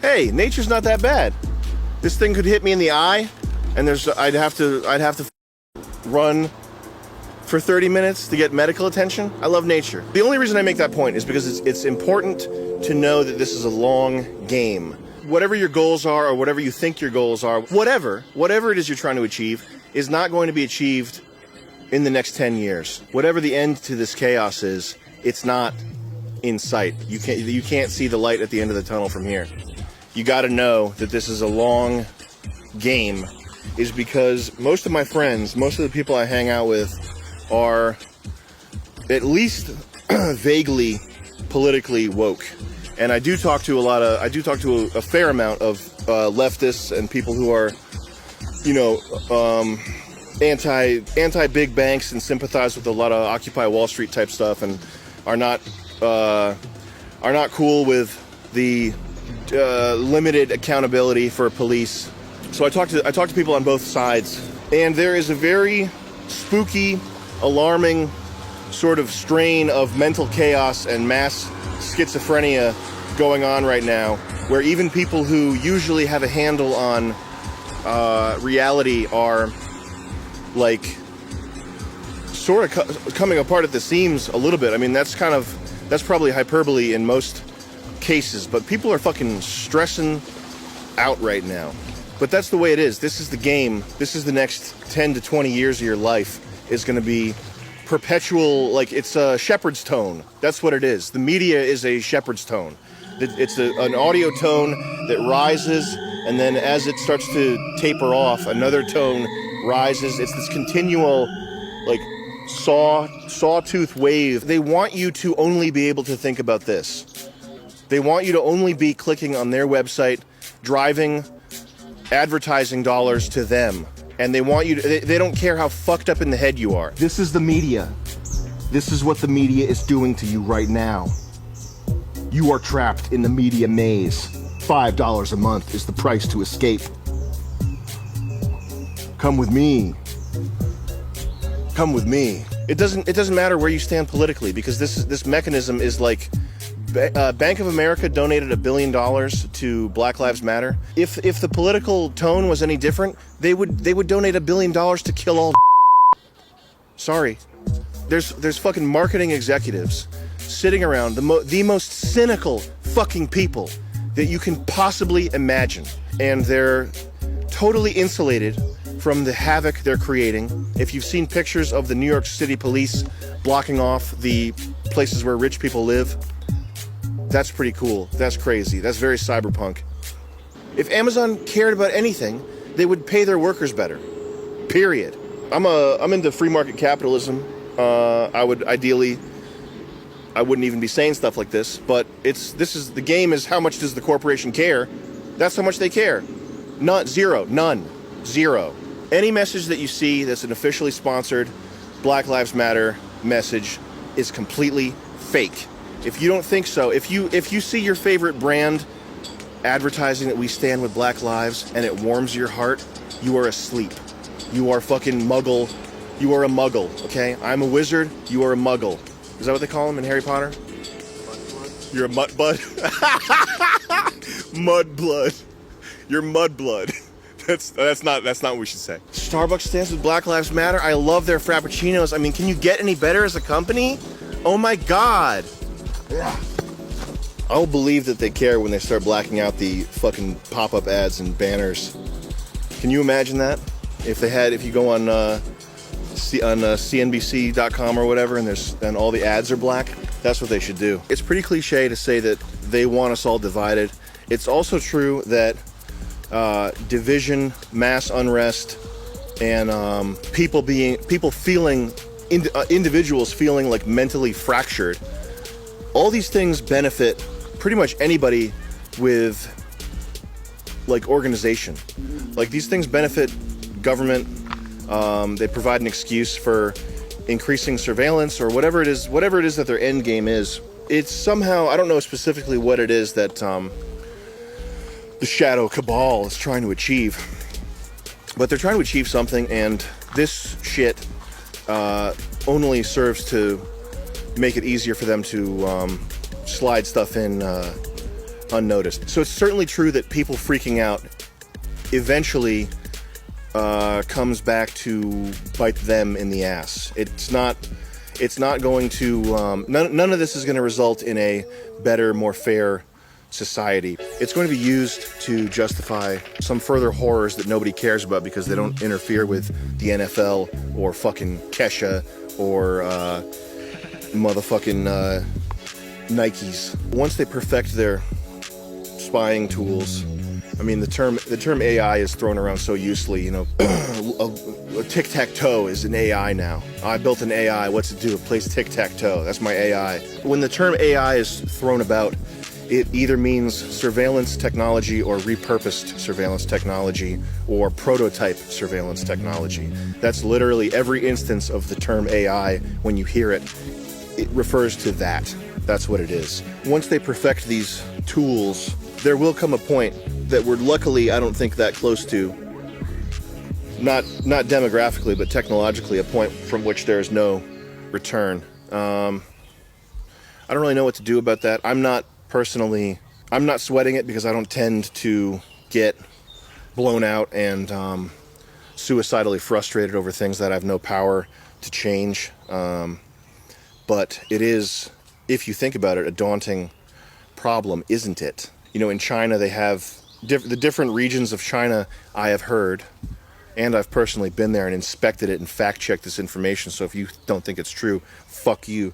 hey, nature's not that bad. This thing could hit me in the eye, and I'd have to run for 30 minutes to get medical attention. I love nature. The only reason I make that point is because it's important to know that this is a long game. Whatever your goals are, or whatever you think your goals are, whatever it is you're trying to achieve is not going to be achieved in the next 10 years. Whatever the end to this chaos is, it's not in sight. You can't see the light at the end of the tunnel from here. You got to know that this is a long game, is because most of my friends, most of the people I hang out with are at least vaguely politically woke. And I do talk to a fair amount of leftists and people who are, anti big banks and sympathize with a lot of Occupy Wall Street type stuff, and are not cool with the limited accountability for police. So I talk to people on both sides, and there is a very spooky, alarming sort of strain of mental chaos and mass schizophrenia going on right now, where even people who usually have a handle on reality are like sort of coming apart at the seams a little bit. I mean, that's probably hyperbole in most cases, but people are fucking stressing out right now. But that's the way it is. This is the game. This is the next 10 to 20 years of your life is going to be perpetual, like it's a shepherd's tone. That's what it is. The media is a shepherd's tone. It's an audio tone that rises, and then as it starts to taper off, another tone rises. It's this continual, like, sawtooth wave. They want you to only be able to think about this. They want you to only be clicking on their website, driving advertising dollars to them. And they want you to, they don't care how fucked up in the head you are. This is the media. This is what the media is doing to you right now. You are trapped in the media maze. $5 a month is the price to escape. Come with me. Come with me. It doesn't matter where you stand politically, because this mechanism is like, Bank of America donated $1 billion to Black Lives Matter. If the political tone was any different, they would donate $1 billion to kill all. Sorry, there's fucking marketing executives sitting around, the most cynical fucking people that you can possibly imagine, and they're totally insulated from the havoc they're creating. If you've seen pictures of the New York City police blocking off the places where rich people live, that's pretty cool. That's crazy. That's very cyberpunk. If Amazon cared about anything, they would pay their workers better. Period. I'm into free market capitalism. I wouldn't even be saying stuff like this, but the game is how much does the corporation care? That's how much they care. None. Zero. Any message that you see that's an officially sponsored Black Lives Matter message is completely fake. If you don't think so, if you see your favorite brand advertising that we stand with Black lives and it warms your heart, you are asleep. You are fucking muggle. You are a muggle, okay? I'm a wizard, you are a muggle. Is that what they call him in Harry Potter? You're a mudblood? Mudblood. You're mudblood. That's not what we should say. Starbucks stands with Black Lives Matter. I love their frappuccinos. I mean, can you get any better as a company? Oh my God. I'll believe that they care when they start blacking out the fucking pop-up ads and banners. Can you imagine that? If you go on CNBC.com or whatever, and all the ads are black, that's what they should do. It's pretty cliche to say that they want us all divided. It's also true that division, mass unrest, and individuals feeling like mentally fractured, all these things benefit pretty much anybody with like organization. Like, these things benefit government. They provide an excuse for increasing surveillance or whatever it is that their end game is. It's somehow, I don't know specifically what it is that the shadow cabal is trying to achieve, but they're trying to achieve something, and this shit only serves to make it easier for them to slide stuff in unnoticed. So it's certainly true that people freaking out eventually comes back to bite them in the ass. It's not going to, none of this is going to result in a better, more fair society. It's going to be used to justify some further horrors that nobody cares about because they don't interfere with the NFL or fucking Kesha or motherfucking Nikes. Once they perfect their spying tools, I mean, the term AI is thrown around so usefully, you know. A tic-tac-toe is an AI now. I built an AI, what's it do? It plays tic-tac-toe, that's my AI. When the term AI is thrown about, it either means surveillance technology or repurposed surveillance technology or prototype surveillance technology. That's literally every instance of the term AI. When you hear it, it refers to that. That's what it is. Once they perfect these tools, there will come a point that we're luckily, I don't think, that close to, not demographically, but technologically, a point from which there is no return. I don't really know what to do about that. I'm not sweating it because I don't tend to get blown out and suicidally frustrated over things that I have no power to change. But it is, if you think about it, a daunting problem, isn't it? You know, in China, they have the different regions of China, I have heard, and I've personally been there and inspected it and fact-checked this information, so if you don't think it's true, fuck you.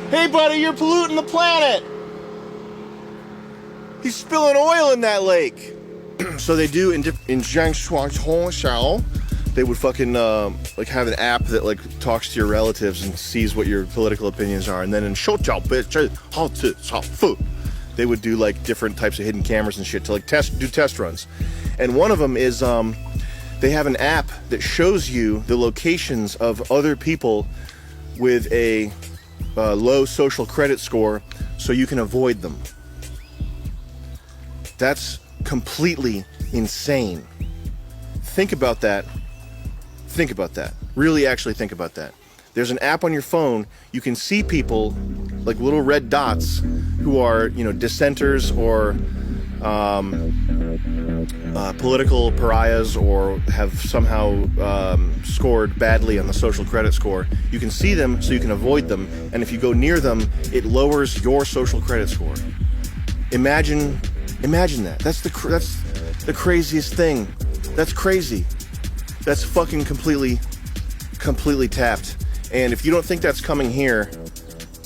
Hey buddy, you're polluting the planet! He's spilling oil in that lake! So they do in Jiangsu, they would fucking like have an app that like talks to your relatives and sees what your political opinions are, and then in they would do like different types of hidden cameras and shit to like do test runs. And one of them is they have an app that shows you the locations of other people with a low social credit score so you can avoid them. That's completely insane. Think about that. Think about that. Really actually think about that. There's an app on your phone, you can see people like little red dots who are, you know, dissenters or political pariahs or have somehow scored badly on the social credit score. You can see them so you can avoid them, and if you go near them, it lowers your social credit score. Imagine that. That's the craziest thing. That's crazy. That's fucking completely tapped. And if you don't think that's coming here,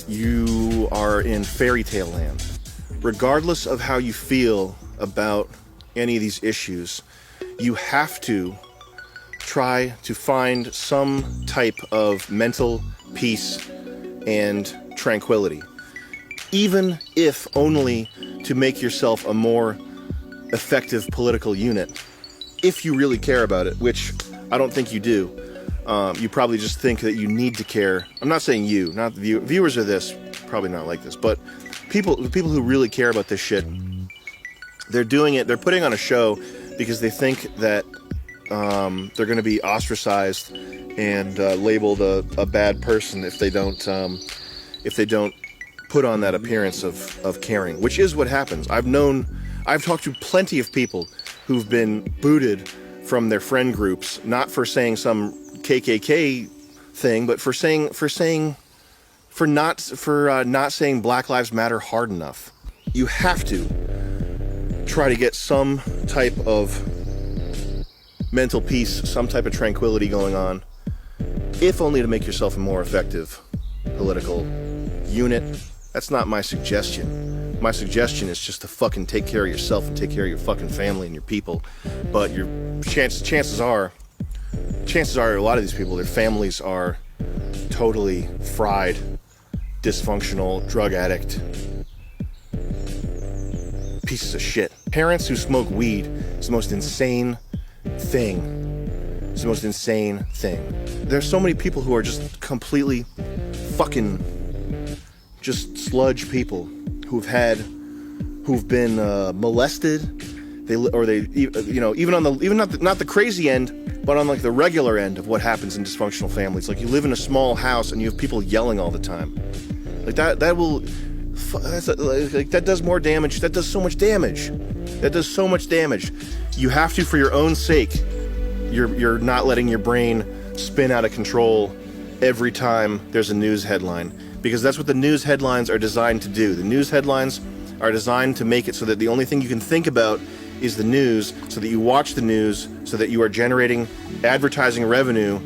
you are in fairy tale land. Regardless of how you feel about any of these issues, you have to try to find some type of mental peace and tranquility, even if only to make yourself a more effective political unit, if you really care about it, which I don't think you do. You probably just think that you need to care. I'm not saying you, not the viewers of this, probably not like this, but the people who really care about this shit, they're doing it, they're putting on a show because they think that they're going to be ostracized and labeled a bad person if they don't put on that appearance of caring, which is what happens. I've talked to plenty of people who've been booted from their friend groups, not for saying some KKK thing, but for not saying Black Lives Matter hard enough. You have to try to get some type of mental peace, some type of tranquility going on, if only to make yourself a more effective political unit. That's not my suggestion. My suggestion is just to fucking take care of yourself and take care of your fucking family and your people. But your chances are a lot of these people, their families are totally fried, dysfunctional, drug addict pieces of shit. Parents who smoke weed is the most insane thing. It's the most insane thing. There's so many people who are just completely fucking just sludge people who've been molested. Even not the crazy end, but on like the regular end of what happens in dysfunctional families. Like you live in a small house and you have people yelling all the time. Like that That does more damage. That does so much damage. That does so much damage. You have to, for your own sake, you're not letting your brain spin out of control every time there's a news headline, because that's what the news headlines are designed to do. The news headlines are designed to make it so that the only thing you can think about is the news, so that you watch the news, so that you are generating advertising revenue